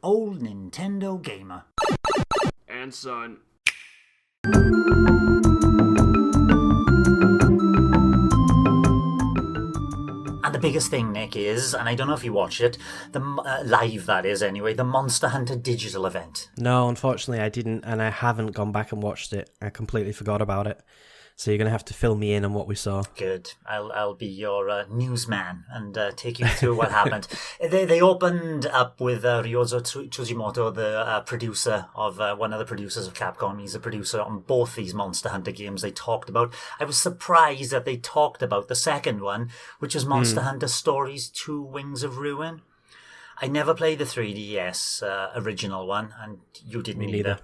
old Nintendo gamer. And son. And the biggest thing, Nick, is, and I don't know if you watched it, the live, that is anyway, the Monster Hunter digital event. No, unfortunately I didn't, and I haven't gone back and watched it. I completely forgot about it. So you're going to have to fill me in on what we saw. Good. I'll be your newsman and take you through what happened. They opened up with Ryozo Tsujimoto, the producer of one of the producers of Capcom. He's a producer on both these Monster Hunter games they talked about. I was surprised that they talked about the second one, which is Monster Hunter Stories 2 Wings of Ruin. I never played the 3DS original one, and you didn't either.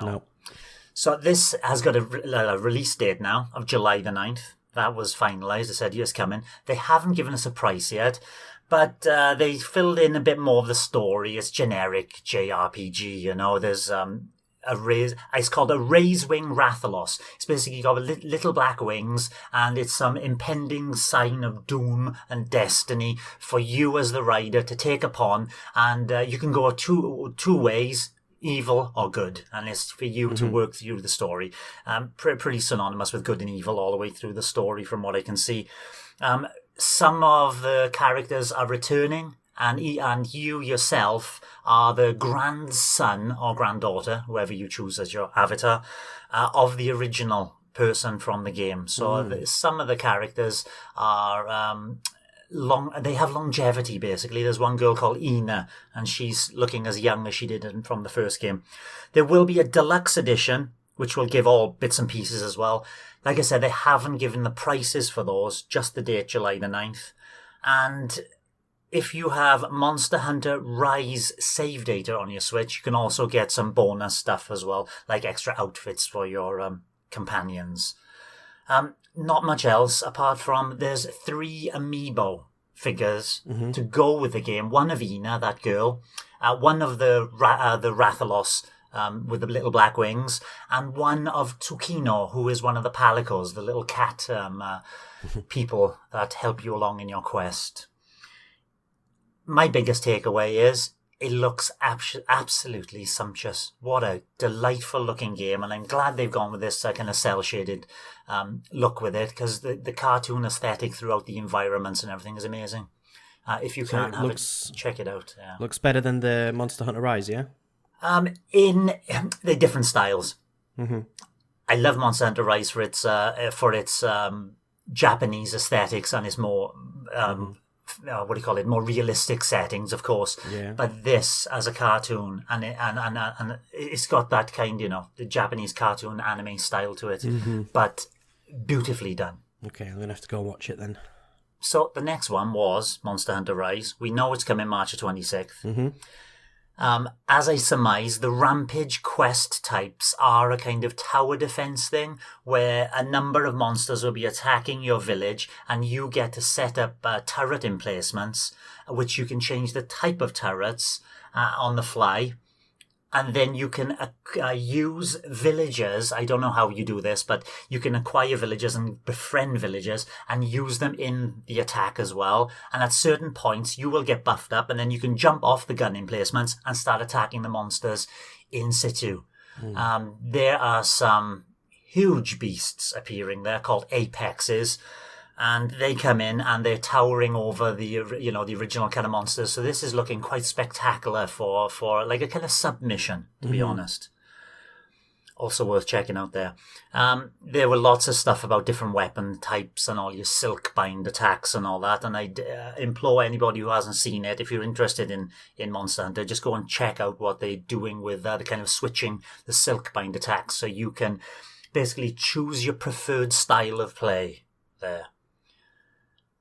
No. So this has got a release date now of July the 9th. That was finalised. They said, yes, coming. They haven't given us a price yet, but they filled in a bit more of the story. It's generic JRPG, you know. There's it's called a Raisewing Rathalos. It's basically got little black wings, and it's some impending sign of doom and destiny for you as the rider to take upon. And you can go two ways, evil or good, and it's for you to work through the story. Pretty synonymous with good and evil all the way through the story from what I can see. Some of the characters are returning, and you yourself are the grandson or granddaughter, whoever you choose as your avatar, of the original person from the game. So some of the characters are they have longevity, basically. There's one girl called Ina, and she's looking as young as she did from the first game. There will be a deluxe edition, which will give all bits and pieces as well. Like I said, they haven't given the prices for those, just the date, July the 9th. And if you have Monster Hunter Rise save data on your Switch, you can also get some bonus stuff as well, like extra outfits for your companions. Not much else apart from there's 3 amiibo figures to go with the game. One of Ina, that girl, one of the Rathalos with the little black wings, and one of Tsukino, who is one of the Palicos, the little cat people that help you along in your quest. My biggest takeaway is it looks absolutely sumptuous. What a delightful looking game, and I'm glad they've gone with this kind of cel-shaded look with it, because the cartoon aesthetic throughout the environments and everything is amazing. If you can't have it, check it out. Yeah. Looks better than the Monster Hunter Rise, yeah? In the different styles. I love Monster Hunter Rise for its Japanese aesthetics and its more more realistic settings, of course. Yeah. But this as a cartoon, and it's got that kind, the Japanese cartoon anime style to it, but beautifully done. Okay, I'm gonna have to go and watch it then. So the next one was Monster Hunter Rise. We know it's coming March 26th. As I surmise, the Rampage quest types are a kind of tower defense thing where a number of monsters will be attacking your village, and you get to set up turret emplacements, which you can change the type of turrets on the fly. And then you can use villagers. I don't know how you do this, but you can acquire villagers and befriend villagers and use them in the attack as well. And at certain points, you will get buffed up, and then you can jump off the gun emplacements and start attacking the monsters in situ. There are some huge beasts appearing there called apexes. And they come in and they're towering over the original kind of monsters. So this is looking quite spectacular for like a kind of submission, to be honest. Also worth checking out there. There were lots of stuff about different weapon types and all your silk bind attacks and all that. And I implore anybody who hasn't seen it, if you're interested in Monster Hunter, just go and check out what they're doing with the kind of switching the silk bind attacks. So you can basically choose your preferred style of play there.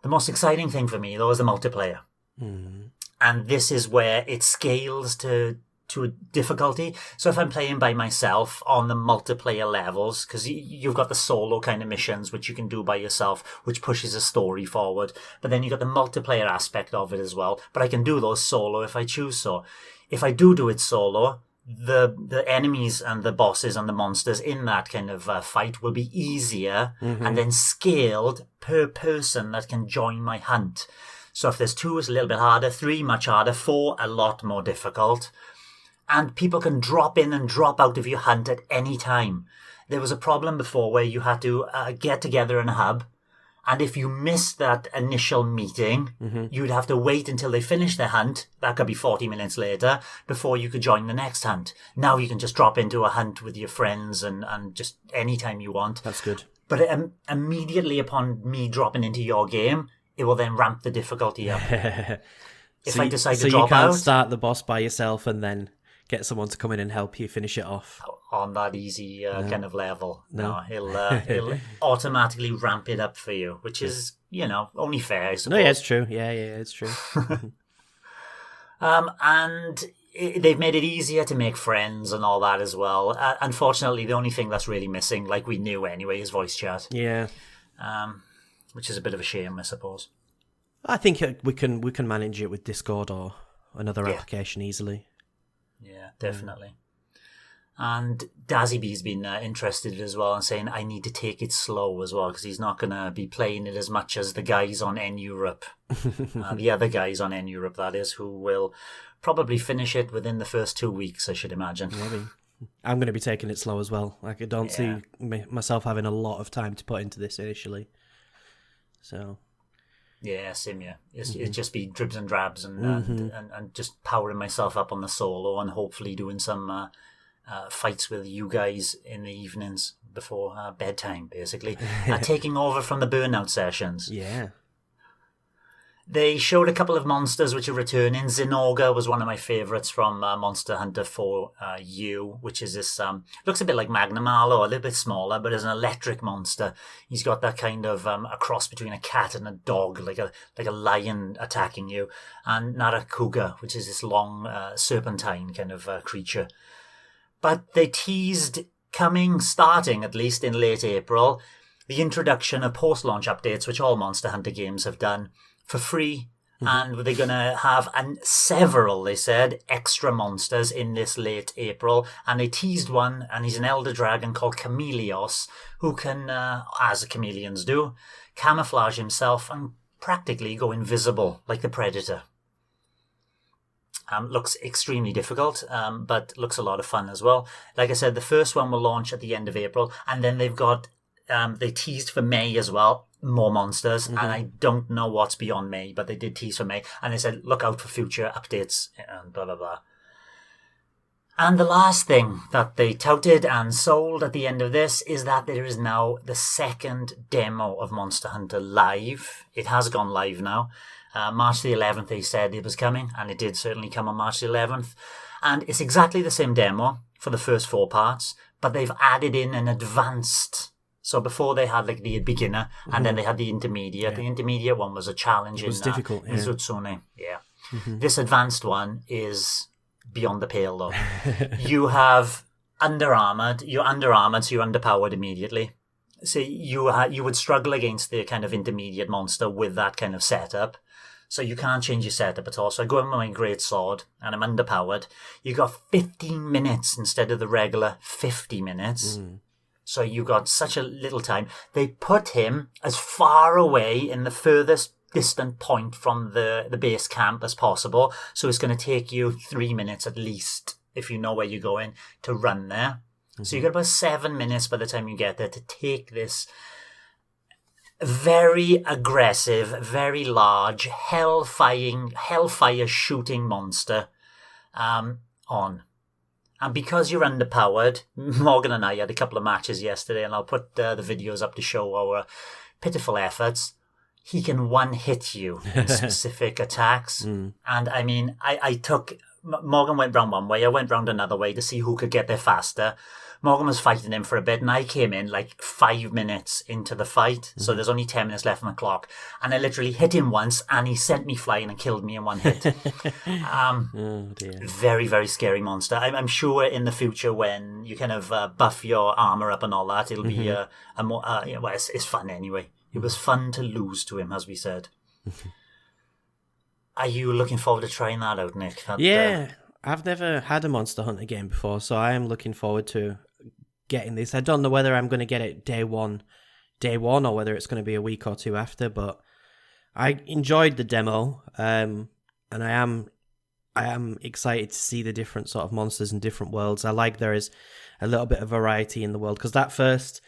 The most exciting thing for me, though, is the multiplayer. And this is where it scales to a difficulty. So if I'm playing by myself on the multiplayer levels, because you've got the solo kind of missions, which you can do by yourself, which pushes a story forward. But then you've got the multiplayer aspect of it as well. But I can do those solo if I choose so. If I do it solo, the enemies and the bosses and the monsters in that kind of fight will be easier and then scaled per person that can join my hunt. So if there's 2, it's a little bit harder. 3, much harder. 4, a lot more difficult. And people can drop in and drop out of your hunt at any time. There was a problem before where you had to get together in a hub. And if you missed that initial meeting, you'd have to wait until they finished their hunt. That could be 40 minutes later before you could join the next hunt. Now you can just drop into a hunt with your friends and just anytime you want. That's good. But immediately upon me dropping into your game, it will then ramp the difficulty up. If I decide to drop out... So you can't start the boss by yourself and then get someone to come in and help you finish it off. On that easy kind of level. No, he'll automatically ramp it up for you, which is, only fair, I suppose. No, yeah, it's true. Yeah, it's true. And they've made it easier to make friends and all that as well. Unfortunately, the only thing that's really missing, like we knew anyway, is voice chat. Yeah. Which is a bit of a shame, I suppose. I think we can manage it with Discord or another application easily. Yeah, definitely. And Dazzy B's been interested as well and saying, I need to take it slow as well because he's not going to be playing it as much as the guys on N-Europe. The other guys on N-Europe, that is, who will probably finish it within the first 2 weeks, I should imagine. Maybe. I'm going to be taking it slow as well. Like, I don't see myself having a lot of time to put into this initially. So... Yeah, same here. It's just be dribs and drabs and just powering myself up on the solo and hopefully doing some fights with you guys in the evenings before bedtime, basically. Taking over from the burnout sessions. Yeah. They showed a couple of monsters which are returning. Zinogre was one of my favourites from Monster Hunter 4U, which is this, looks a bit like Magnamalo, a little bit smaller, but is an electric monster. He's got that kind of a cross between a cat and a dog, like a lion attacking you. And Narakuga, which is this long serpentine kind of creature. But they teased starting at least in late April, the introduction of post-launch updates, which all Monster Hunter games have done, for free, and they're going to have several, they said, extra monsters in this late April, and they teased one, and he's an elder dragon called Chameleos, who can, as chameleons do, camouflage himself and practically go invisible, like the Predator. Looks extremely difficult, but looks a lot of fun as well. Like I said, the first one will launch at the end of April, and then they've got, they teased for May as well, more monsters, and I don't know what's beyond May, but they did tease for May, and they said look out for future updates and blah blah blah. And the last thing that they touted and sold at the end of this is that there is now the second demo of Monster Hunter live. It has gone live now. March the 11th they said it was coming, and it did certainly come on March the 11th, and it's exactly the same demo for the first 4 parts, but they've added in an advanced. So before they had like the beginner, and then they had the intermediate. The intermediate one was a challenge in Zutsune. Yeah. This advanced one is beyond the pale, though. You have underarmored. You're underarmored, so you're underpowered immediately. So you would struggle against the kind of intermediate monster with that kind of setup. So you can't change your setup at all. So I go in with my great sword, and I'm underpowered. You got 15 minutes instead of the regular 50 minutes. So you got such a little time. They put him as far away in the furthest distant point from the base camp as possible. So it's going to take you 3 minutes at least, if you know where you're going, to run there. So you got about 7 minutes by the time you get there to take this very aggressive, very large, hellfire shooting monster on. And because you're underpowered, Morgan and I had a couple of matches yesterday, and I'll put the videos up to show our pitiful efforts. He can one-hit you in specific attacks. And I mean, Morgan went round one way, I went round another way to see who could get there faster. Morgan was fighting him for a bit, and I came in like 5 minutes into the fight. So there's only 10 minutes left on the clock. And I literally hit him once, and he sent me flying and killed me in one hit. Oh dear. Very, very scary monster. I'm sure in the future when you kind of buff your armor up and all that, it'll be a more, well, it's fun anyway. It was fun to lose to him, as we said. Are you looking forward to trying that out, Nick? Yeah, I've never had a Monster Hunter game before, so I am looking forward to getting this. I don't know whether I'm going to get it day one, or whether it's going to be a week or two after, but I enjoyed the demo, and I am excited to see the different sort of monsters and different worlds. I like there is a little bit of variety in the world, because that first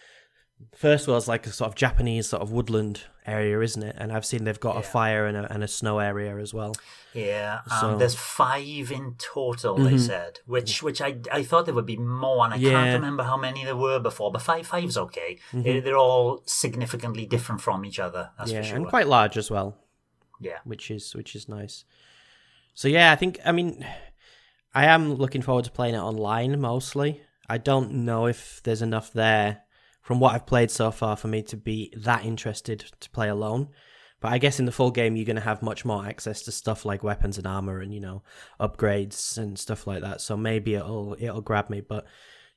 world's like a sort of Japanese sort of woodland area, isn't it? And I've seen they've got a fire and a snow area as well. Yeah, So- there's 5 in total, they said, which I thought there would be more, and I can't remember how many there were before, but five's okay. They're all significantly different from each other, that's for sure. And quite large as well. Yeah. Which is nice. So yeah, I am looking forward to playing it online mostly. I don't know if there's enough there from what I've played so far for me to be that interested to play alone. But I guess in the full game you're going to have much more access to stuff like weapons and armor and, upgrades and stuff like that. So maybe it'll grab me. But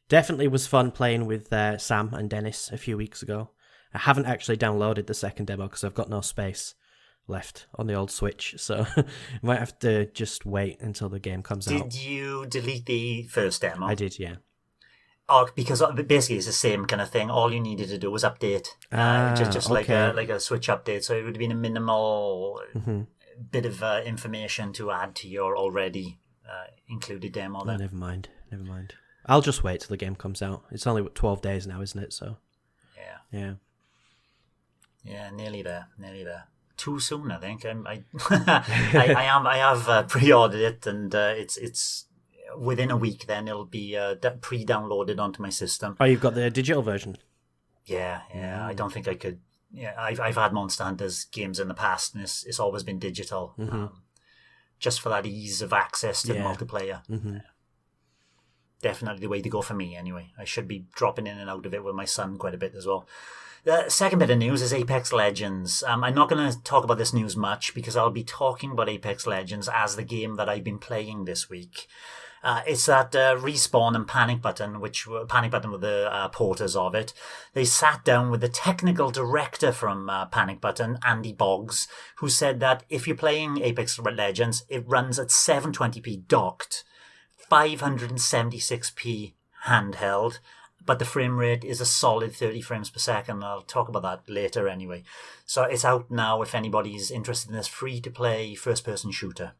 definitely was fun playing with Sam and Dennis a few weeks ago. I haven't actually downloaded the second demo because I've got no space left on the old Switch, so I might have to just wait until the game comes out. Did you delete the first demo? I did, yeah. Oh, because basically it's the same kind of thing. All you needed to do was update, just okay. like a Switch update. So it would have been a minimal bit of information to add to your already included demo. Then. Never mind. I'll just wait till the game comes out. It's only 12 days now, isn't it? So yeah, nearly there. Too soon, I think. I have pre-ordered it, and it's within a week. Then it'll be pre-downloaded onto my system. Oh, you've got the digital version. Yeah. I don't think I could. Yeah, I've had Monster Hunters games in the past, and it's always been digital, just for that ease of access to the multiplayer. Definitely the way to go for me. Anyway, I should be dropping in and out of it with my son quite a bit as well. The second bit of news is Apex Legends. I'm not going to talk about this news much because I'll be talking about Apex Legends as the game that I've been playing this week. It's that Respawn and Panic Button were the porters of it. They sat down with the technical director from Panic Button, Andy Boggs, who said that if you're playing Apex Legends, it runs at 720p docked, 576p handheld, but the frame rate is a solid 30 frames per second. I'll talk about that later anyway. So it's out now if anybody's interested in this free-to-play first-person shooter.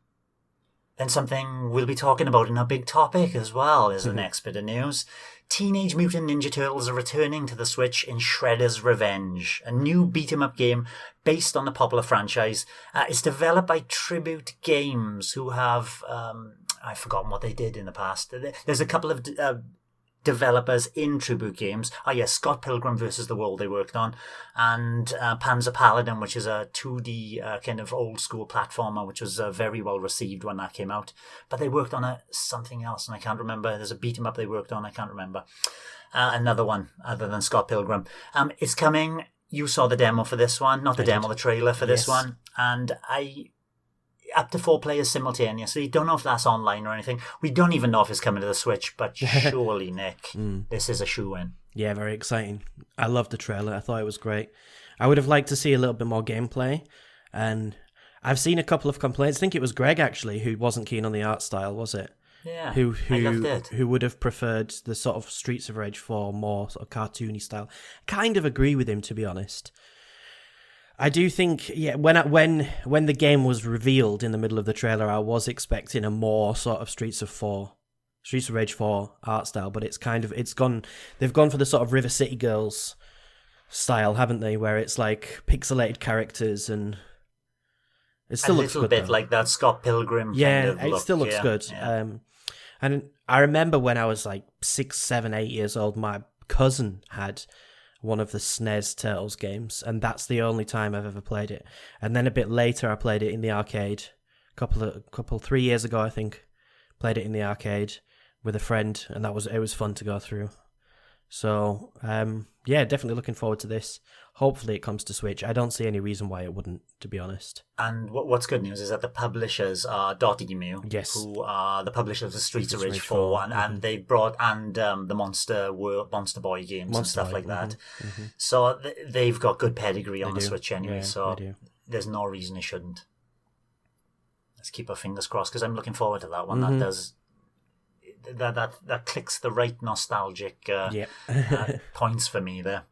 Then something we'll be talking about in our big topic as well is the next bit of news. Teenage Mutant Ninja Turtles are returning to the Switch in Shredder's Revenge, a new beat-em-up game based on the popular franchise. It's developed by Tribute Games, who have... I've forgotten what they did in the past. There's a couple of... developers in Tribute Games. Scott Pilgrim vs. the World they worked on, and Panzer Paladin, which is a 2D kind of old school platformer, which was very well received when that came out. But they worked on something else, and I can't remember. There's a beat 'em up they worked on, I can't remember. Another one other than Scott Pilgrim. It's coming. You saw the demo for this one, not the demo, the trailer for this one, and up to 4 players simultaneously. Don't know if that's online or anything. We don't even know if it's coming to the Switch, but surely, Nick, this is a shoo-in. Yeah, very exciting. I loved the trailer. I thought it was great. I would have liked to see a little bit more gameplay, and I've seen a couple of complaints. I think it was Greg, actually, who wasn't keen on the art style, was it? Yeah, who I loved it. Who would have preferred the sort of Streets of Rage 4 more sort of cartoony style. Kind of agree with him, to be honest. I do think, when the game was revealed in the middle of the trailer, I was expecting a more sort of Streets of Rage 4 art style, but they've gone for the sort of River City Girls style, haven't they? Where it's like pixelated characters, and it still looks good. A little bit like that Scott Pilgrim kind of look. It still looks good. Yeah. And I remember when I was like 6, 7, 8 years old, my cousin had one of the SNES Turtles games, and that's the only time I've ever played it. And then a bit later, I played it in the arcade. 3 years ago, I think, played it in the arcade with a friend, and it was fun to go through. So, definitely looking forward to this. Hopefully it comes to Switch. I don't see any reason why it wouldn't, to be honest. And what's good news is that the publishers are Dotemu, who are the publishers of Streets of Rage 4 one, and they brought the Monster Boy games and stuff like that. Mm-hmm. So they've got good pedigree on the Switch anyway. So there's no reason it shouldn't. Let's keep our fingers crossed because I'm looking forward to that one. That does. That clicks the right nostalgic points for me there.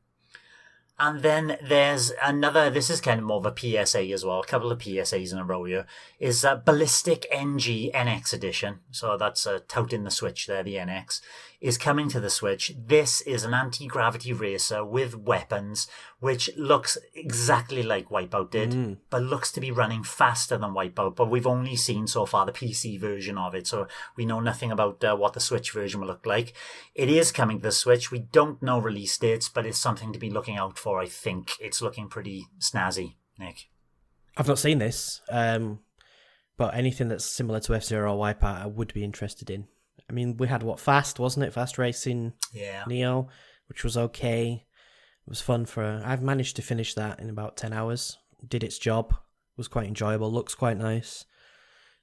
And then there's another, this is kind of more of a PSA as well, a couple of PSAs in a row here, is Ballistic NG NX Edition. So that's touting the Switch there, the NX, is coming to the Switch. This is an anti-gravity racer with weapons, which looks exactly like Wipeout did, but looks to be running faster than Wipeout. But we've only seen so far the PC version of it, so we know nothing about what the Switch version will look like. It is coming to the Switch. We don't know release dates, but it's something to be looking out for. I think it's looking pretty snazzy, Nick. I've not seen this, but anything that's similar to F-Zero or Wipeout I would be interested in. I mean, we had Fast, wasn't it? Fast Racing Neo, which was okay. It was fun I've managed to finish that in about 10 hours. Did its job. Was quite enjoyable. Looks quite nice.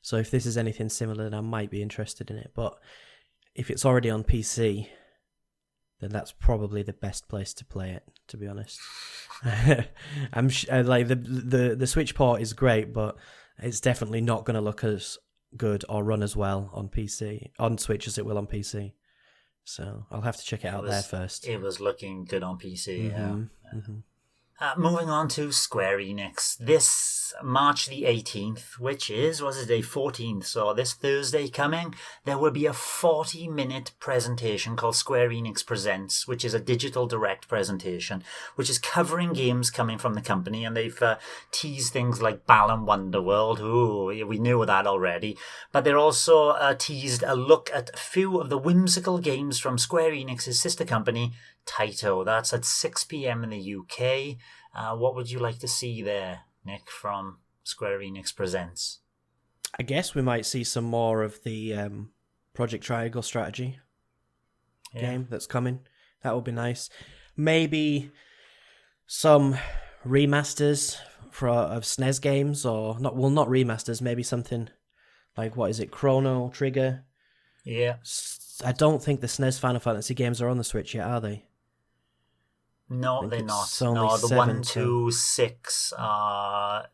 So if this is anything similar, then I might be interested in it. But if it's already on PC, then that's probably the best place to play it, to be honest. I'm like the Switch port is great, but it's definitely not going to look as good or run as well on Switch as it will on PC. So I'll have to check it out there first. It was looking good on PC. Moving on to Square Enix. This March the 18th, which is, was it day 14th? So this Thursday coming, there will be a 40-minute presentation called Square Enix Presents, which is a digital direct presentation, which is covering games coming from the company. And they've teased things like Balan Wonderworld. Ooh, we knew that already. But they're also teased a look at a few of the whimsical games from Square Enix's sister company, Taito. That's at 6 p.m. in the UK. What would you like to see there, Nick, from Square Enix Presents? I guess we might see some more of the Project Triangle strategy game that's coming. That would be nice. Maybe some remasters of SNES games, or not remasters, maybe something like, what is it, Chrono Trigger? Yeah. I don't think the SNES Final Fantasy games are on the Switch yet, are they? No, they're not. No, the 1, 2, 6 are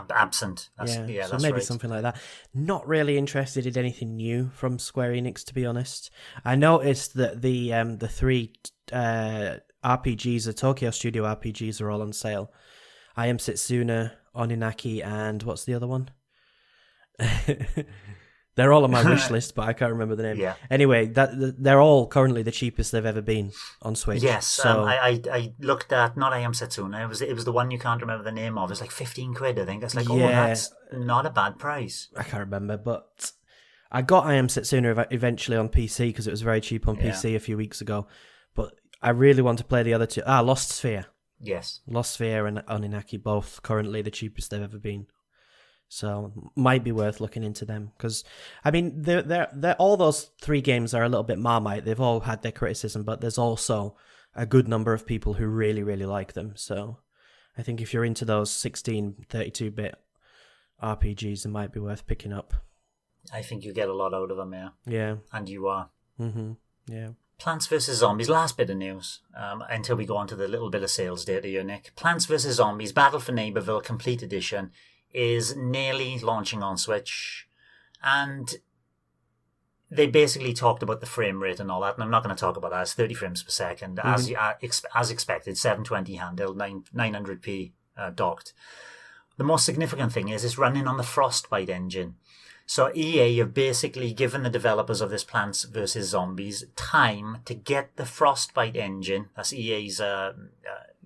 absent. So that's maybe right. something like that. Not really interested in anything new from Square Enix, to be honest. I noticed that the three RPGs, the Tokyo Studio RPGs, are all on sale. I Am Setsuna, Oninaki, and what's the other one? They're all on my wish list, but I can't remember the name. Yeah. Anyway, they're all currently the cheapest they've ever been on Switch. Yes, so I looked at, not I Am Setsuna, it was the one you can't remember the name of. It's like 15 quid, I think. It's like, that's not a bad price. I can't remember, but I got I Am Setsuna eventually on PC because it was very cheap on PC a few weeks ago. But I really want to play the other two. Lost Sphere. Yes. Lost Sphere and Oninaki, both currently the cheapest they've ever been. So might be worth looking into them, because I mean, they're all those three games are a little bit Marmite. They've all had their criticism, but there's also a good number of people who really, really like them. So I think if you're into those 16, 32-bit RPGs, it might be worth picking up. I think you get a lot out of them, yeah. Yeah. And you are. Mm-hmm. Yeah. Plants vs. Zombies, last bit of news, until we go on to the little bit of sales data here, Nick. Plants vs. Zombies Battle for Neighborville Complete Edition is nearly launching on Switch, and they basically talked about the frame rate and all that, and I'm not going to talk about that. It's 30 frames per second, as expected, 720 handheld, 900p docked. The most significant thing is it's running on the Frostbite engine. So EA have basically given the developers of this Plants vs. Zombies time to get the Frostbite engine, that's EA's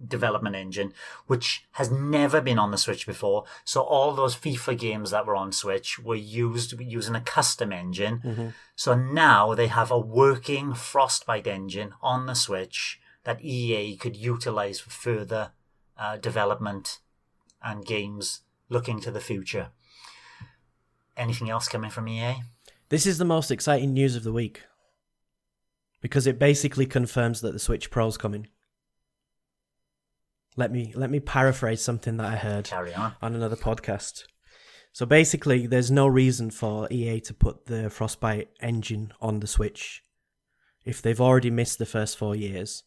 development engine, which has never been on the Switch before. So all those FIFA games that were on Switch were using a custom engine. Mm-hmm. So now they have a working Frostbite engine on the Switch that EA could utilize for further development and games looking to the future. Anything else coming from EA? This is the most exciting news of the week, because it basically confirms that the Switch Pro's coming. Let me paraphrase something that I heard Carry on another podcast. So basically, there's no reason for EA to put the Frostbite engine on the Switch. If they've already missed the first 4 years,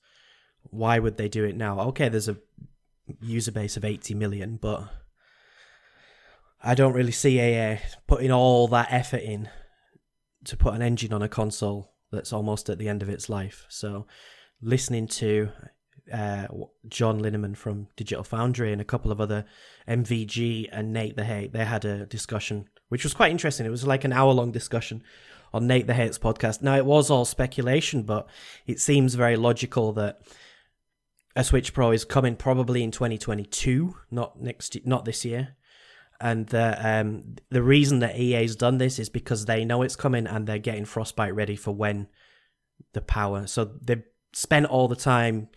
why would they do it now? Okay, there's a user base of 80 million, but I don't really see EA putting all that effort in to put an engine on a console that's almost at the end of its life. So listening to John Linneman from Digital Foundry and a couple of other MVG and Nate the Hate, they had a discussion, which was quite interesting. It was like an hour-long discussion on Nate the Hate's podcast. Now, it was all speculation, but it seems very logical that a Switch Pro is coming probably in 2022, not this year. And the reason that EA's done this is because they know it's coming and they're getting Frostbite ready for when the power. So they've spent all the time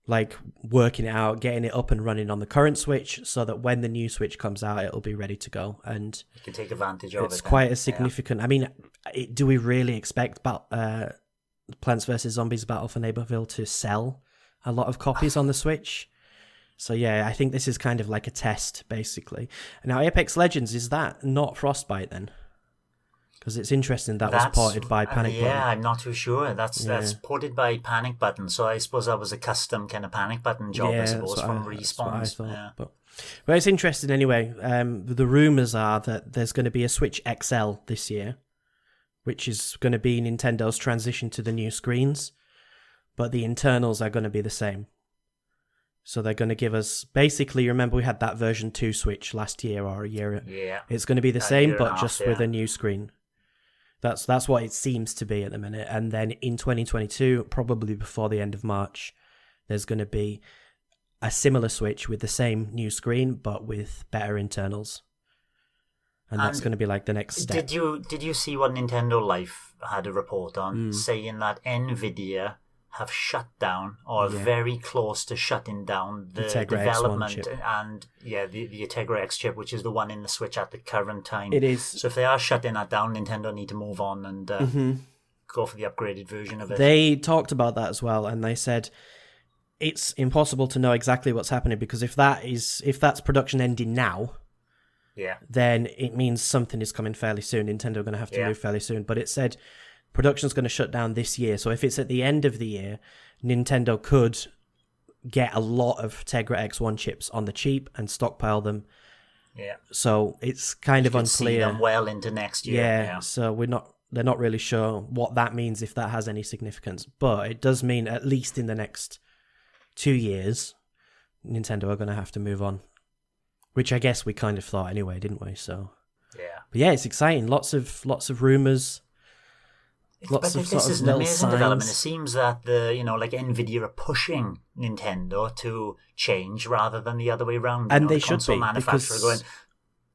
like working it out, getting it up and running on the current Switch so that when the new Switch comes out, it'll be ready to go. And you can take advantage of it. It's quite a significant... I mean, do we really expect Plants vs. Zombies Battle for Neighborville to sell a lot of copies on the Switch? So yeah, I think this is kind of like a test, basically. Now, Apex Legends, is that not Frostbite then? Because it's interesting was ported by Panic Button. Yeah, I'm not too sure. That's ported by Panic Button, so I suppose that was a custom kind of Panic Button job, I suppose, from Respawn. Yeah. But it's interesting anyway. The rumours are that there's going to be a Switch XL this year, which is going to be Nintendo's transition to the new screens, but the internals are going to be the same. So they're going to give us... Basically, remember we had that version 2 Switch last year or a year. Yeah. It's going to be the same, but just with a new screen. That's what it seems to be at the minute. And then in 2022, probably before the end of March, there's going to be a similar Switch with the same new screen, but with better internals. And that's going to be like the next step. Did you see what Nintendo Life had a report on, saying that NVIDIA have shut down or are very close to shutting down the development and the Tegra X chip, which is the one in the Switch at the current time. It is. So if they are shutting that down, Nintendo need to move on and go for the upgraded version of it. They talked about that as well, and they said it's impossible to know exactly what's happening because if that's production ending now, then it means something is coming fairly soon. Nintendo are going to have to move fairly soon. But it said production's going to shut down this year. So if it's at the end of the year, Nintendo could get a lot of Tegra X1 chips on the cheap and stockpile them. Yeah. So it's kind of unclear. See them well into next year. Yeah. So they're not really sure what that means, if that has any significance. But it does mean at least in the next 2 years, Nintendo are going to have to move on. Which I guess we kind of thought anyway, didn't we? So yeah. But yeah, it's exciting. Lots of rumors. This is an amazing development. It seems that like Nvidia are pushing Nintendo to change rather than the other way around. And they should be, manufacturer going,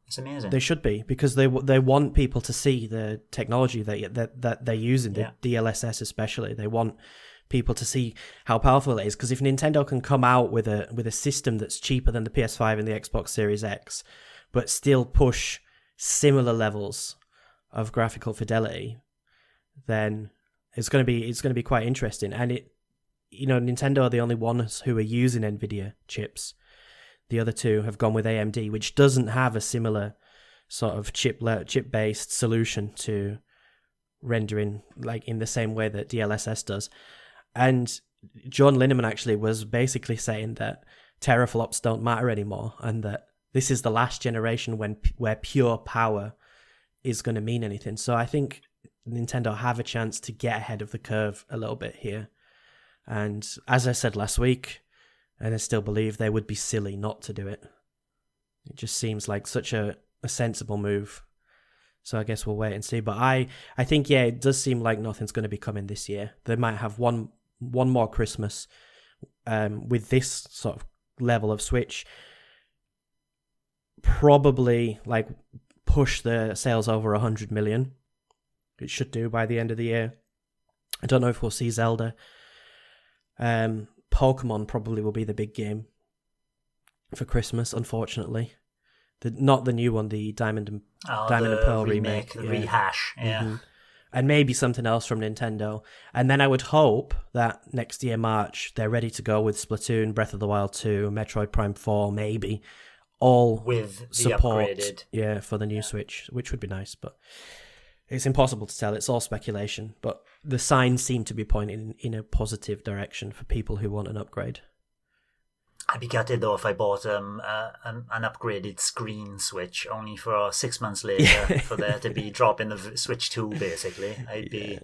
it's amazing. They should be, because they want people to see the technology that they're using, the DLSS especially. They want people to see how powerful it is. Because if Nintendo can come out with a system that's cheaper than the PS5 and the Xbox Series X, but still push similar levels of graphical fidelity, then it's going to be quite interesting. And Nintendo are the only ones who are using Nvidia chips. The other two have gone with AMD, which doesn't have a similar sort of chip-based solution to rendering like in the same way that DLSS does. And John Linneman actually was basically saying that teraflops don't matter anymore, and that this is the last generation where pure power is going to mean anything. So I think Nintendo have a chance to get ahead of the curve a little bit here. And as I said last week, and I still believe, they would be silly not to do it. It just seems like such a sensible move. So I guess we'll wait and see. But I think, it does seem like nothing's going to be coming this year. They might have one more Christmas with this sort of level of Switch. Probably like push the sales over 100 million. It should do by the end of the year. I don't know if we'll see Zelda. Pokemon probably will be the big game for Christmas, unfortunately. Not the new one, the Diamond and Pearl remake. The rehash, yeah. Mm-hmm. And maybe something else from Nintendo. And then I would hope that next year, March, they're ready to go with Splatoon, Breath of the Wild 2, Metroid Prime 4, maybe. All with the support upgraded. For the new Switch, which would be nice, but it's impossible to tell. It's all speculation, but the signs seem to be pointing in a positive direction for people who want an upgrade. I'd be gutted though if I bought an upgraded screen Switch only for 6 months later for there to be dropping the Switch 2 basically. I'd be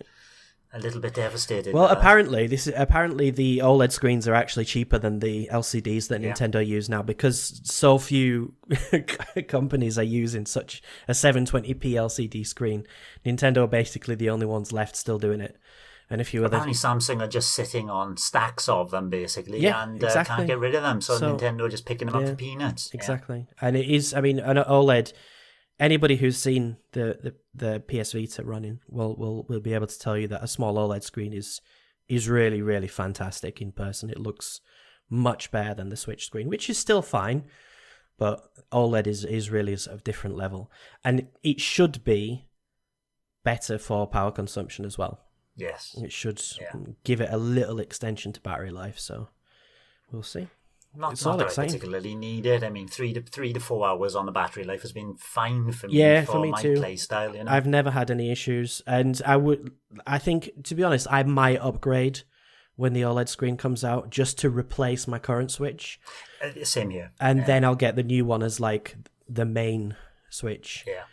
a little bit devastated. Well, apparently the OLED screens are actually cheaper than the LCDs that Yeah. Nintendo use now, because so few companies are using such a 720p LCD screen. Nintendo are basically the only ones left still doing it. And if you were Apparently Samsung are just sitting on stacks of them, basically, Yeah, and exactly. can't get rid of them. So, So- Nintendo are just picking them up for peanuts. Yeah. Exactly. And it is, I mean, an OLED, anybody who's seen the PS Vita running will be able to tell you that a small OLED screen is really, really fantastic in person. It looks much better than the Switch screen, which is still fine, but OLED is really a sort of different level. And it should be better for power consumption as well. Yes. It should Yeah. give it a little extension to battery life, so we'll see. Not all that I exciting. particularly need it. I mean, 3 to 4 hours on the battery life has been fine for me. Yeah, for for me my too. play style. You know, I've never had any issues, and I think, to be honest, I might upgrade when the OLED screen comes out just to replace my current Switch, Same here. and then I'll get the new one as like the main Switch. Yeah.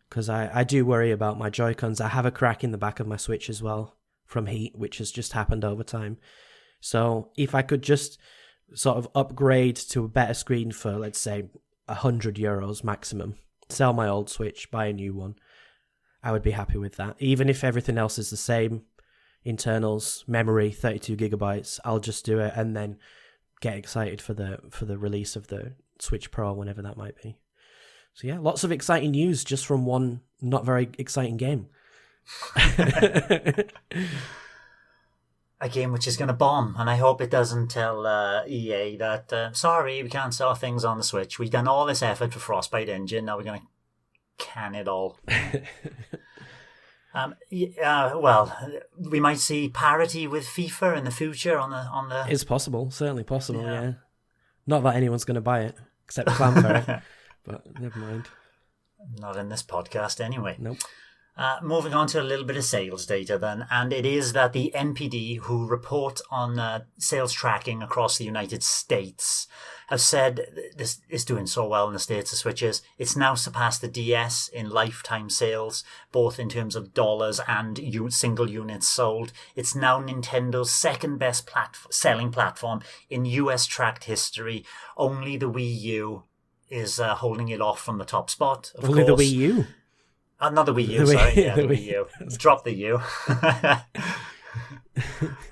Because I do worry about my Joy-Cons. I have a crack in the back of my Switch as well from heat, which has just happened over time. So if I could just sort of upgrade to a better screen for, let's say, €100 maximum, sell my old Switch, buy a new one, I would be happy with that. Even if everything else is the same, internals, memory, 32 gigabytes, I'll just do it and then get excited for the release of the Switch Pro, whenever that might be. So yeah, lots of exciting news just from one not very exciting game. A game which is going to bomb, and I hope it doesn't tell EA that, sorry, we can't sell things on the Switch. We've done all this effort for Frostbite Engine, now we're going to can it all. Well, we might see parity with FIFA in the future on the. It's possible, certainly possible, Yeah. yeah. Not that anyone's going to buy it, except Clanferry, but never mind. Not in this podcast, anyway. Nope. Moving on to a little bit of sales data then, and it is that the NPD, who report on sales tracking across the United States, have said this is doing so well in the States, the Switches. It's now surpassed the DS in lifetime sales, both in terms of dollars and single units sold. It's now Nintendo's second best selling platform in US tracked history. Only the Wii U is holding it off from the top spot, of Only course. the Wii U. Not the Wii U, The Wii- sorry. Yeah, the the Wii- Wii U. Drop the U.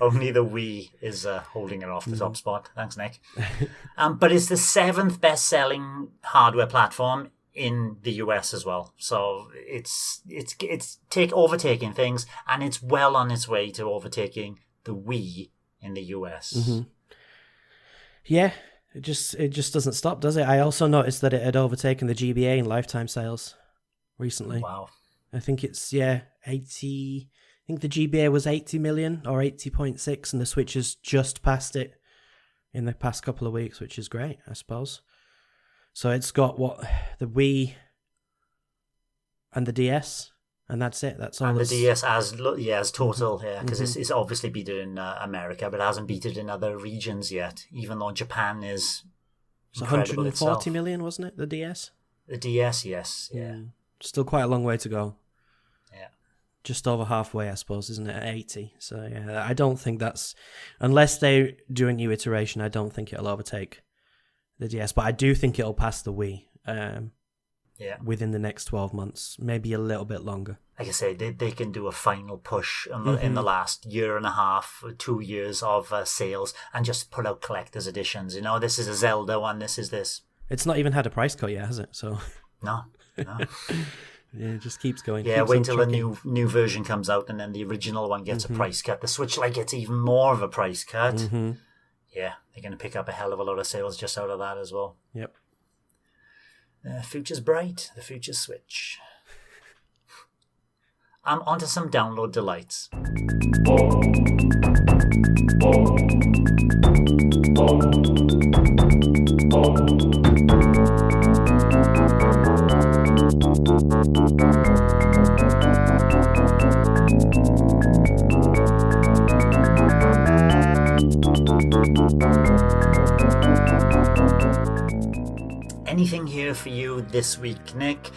Only the Wii is holding it off the top spot. Thanks, Nick. But it's the 7th best-selling hardware platform in the US as well. So it's overtaking things, and it's well on its way to overtaking the Wii in the US. Mm-hmm. Yeah, it just doesn't stop, does it? I also noticed that it had overtaken the GBA in lifetime sales recently. Wow. I think it's 80. I think the GBA was 80 million or 80.6, and the Switch has just passed it in the past couple of weeks, which is great, I suppose. So it's got the Wii and the DS, and that's it. That's all. And the it's- DS as total, yeah, because it's obviously beat it in America, but it hasn't beat it in other regions yet, even though Japan is It's incredible 140 itself. million, wasn't it? The DS. The DS, yes, yeah. Still quite a long way to go. Yeah. Just over halfway, I suppose, isn't it? At 80. So yeah, I don't think that's, unless they do a new iteration, I don't think it'll overtake the DS. But I do think it'll pass the Wii. Within the next 12 months, maybe a little bit longer. Like I say, they can do a final push in the last year and a half, 2 years of sales, and just put out collector's editions. You know, this is a Zelda one, this is this. It's not even had a price cut yet, has it? So No. yeah, it just keeps going. Yeah, keeps wait on till the trucking. new version comes out, and then the original one gets a price cut. The Switch Lite gets even more of a price cut. Mm-hmm. Yeah, they're going to pick up a hell of a lot of sales just out of that as well. Yep. The future's bright. The future's Switch. I'm onto some download delights. Anything here for you this week, Nick?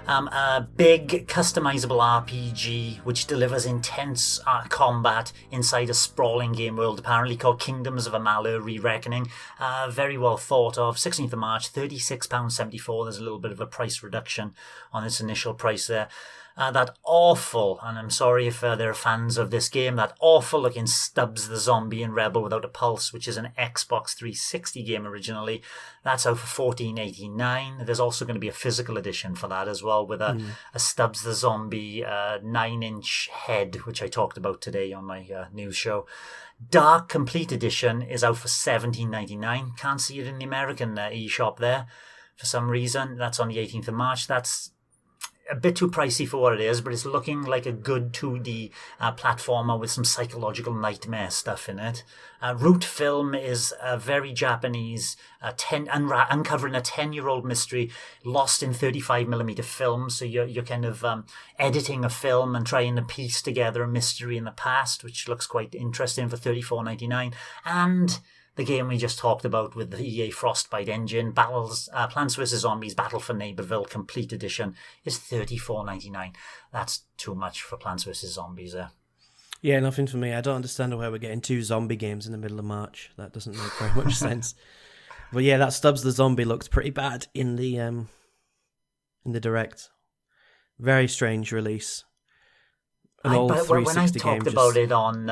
A big customizable RPG which delivers intense combat inside a sprawling game world, apparently called Kingdoms of Amalur: Re-Reckoning. Very well thought of. 16th of March, £36.74. There's a little bit of a price reduction on its initial price there. That awful, and I'm sorry if there are fans of this game, that awful looking Stubbs the Zombie in Rebel Without a Pulse, which is an Xbox 360 game originally. That's out for $14.89. There's also going to be a physical edition for that as well, with a Stubbs the Zombie 9-inch head, which I talked about today on my news show. Dark Complete Edition is out for $17.99. Can't see it in the American eShop there for some reason. That's on the 18th of March. That's a bit too pricey for what it is, but it's looking like a good 2D platformer with some psychological nightmare stuff in it. Root Film is a very Japanese, uncovering a 10-year-old mystery lost in 35mm film. So you're kind of editing a film and trying to piece together a mystery in the past, which looks quite interesting for $34.99. And the game we just talked about with the EA Frostbite engine, Plants vs. Zombies Battle for Neighborville Complete Edition is $34.99. That's too much for Plants vs. Zombies there. Yeah, nothing for me. I don't understand why we're getting 2 zombie games in the middle of March. That doesn't make very much sense. But yeah, that Stubbs the Zombie looked pretty bad in the Direct. Very strange release. An old 360 when I talked game about it on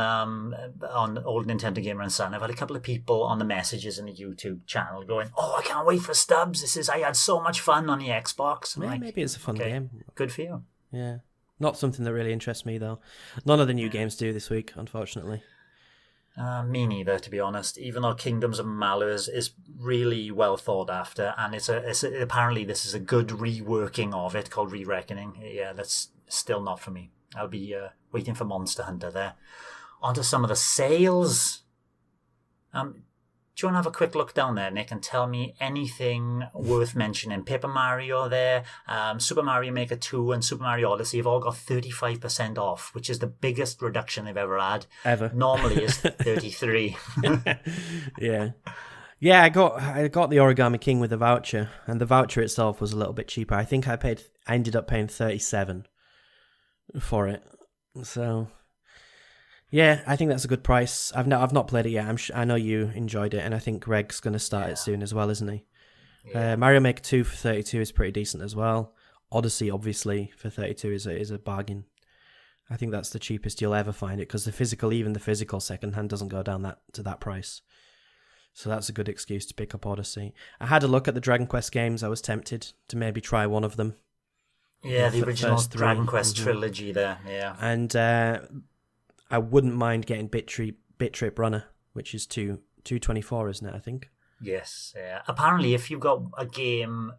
Old Nintendo Gamer and Son, I've had a couple of people on the messages in the YouTube channel going, "Oh, I can't wait for Stubbs. I had so much fun on the Xbox." Yeah, maybe it's a fun game. Good for you. Yeah, not something that really interests me though. None of the new games do this week, unfortunately. Me neither, to be honest. Even though Kingdoms of Amalur is really well thought after, and apparently this is a good reworking of it called Re-Reckoning. Yeah, that's still not for me. I'll be waiting for Monster Hunter there. On to some of the sales. Do you want to have a quick look down there, Nick, and tell me anything worth mentioning? Paper Mario there, Super Mario Maker 2 and Super Mario Odyssey have all got 35% off, which is the biggest reduction they've ever had. Ever. Normally is 33%. Yeah. Yeah, I got the Origami King with a voucher, and the voucher itself was a little bit cheaper. I think I ended up paying $37 for it. So yeah, I think that's a good price. I've not played it yet. I know you enjoyed it, and I think Greg's going to start it soon as well, isn't he? Yeah. Mario Maker 2 for $32 is pretty decent as well. Odyssey, obviously, for $32 is a bargain. I think that's the cheapest you'll ever find it, because even the physical secondhand doesn't go down to that price. So that's a good excuse to pick up Odyssey. I had a look at the Dragon Quest games. I was tempted to maybe try one of them. Yeah, the original Dragon Quest trilogy there, yeah. And I wouldn't mind getting Bit Trip Runner, which is $224, isn't it, I think? Yes, yeah. Apparently, if you've got a game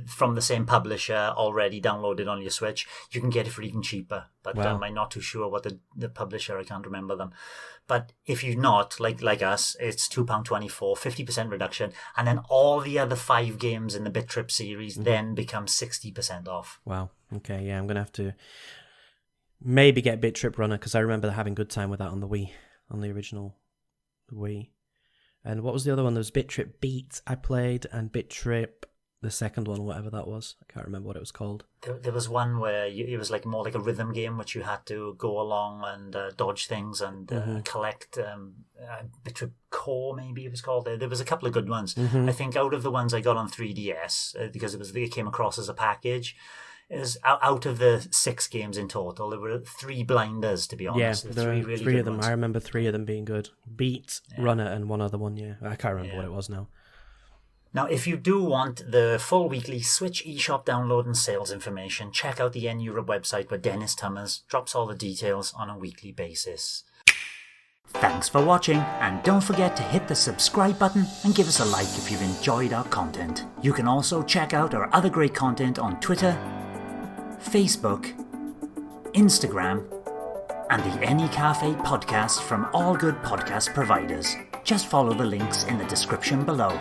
from the same publisher already downloaded on your Switch, you can get it for even cheaper. But I'm not too sure what the publisher, I can't remember them. But if you're not, like us, it's £2.24, 50% reduction, and then all the other 5 games in the Bit Trip series then become 60% off. Wow, okay, yeah, I'm going to have to maybe get Bit Trip Runner, because I remember having a good time with that on the Wii, on the original Wii. And what was the other one? There was Bit Trip Beat I played, and Bit Trip, the second one, whatever that was. I can't remember what it was called. There was one where it was more like a rhythm game, which you had to go along and dodge things and collect. Bit Trip Core, maybe it was called. There was a couple of good ones. I think out of the ones I got on 3DS, because it came across as a package, is out of the 6 games in total, there were 3 blinders, to be honest. Yeah, there were 3 of them. Ones. I remember 3 of them being good. Beat, Runner, and one other one, yeah. I can't remember what it was now. Now, if you do want the full weekly Switch eShop download and sales information, check out the N-Europe website where Dennis Tummers drops all the details on a weekly basis. Thanks for watching, and don't forget to hit the subscribe button and give us a like if you've enjoyed our content. You can also check out our other great content on Twitter, Facebook, Instagram, and the N-E Café podcast from all good podcast providers. Just follow the links in the description below.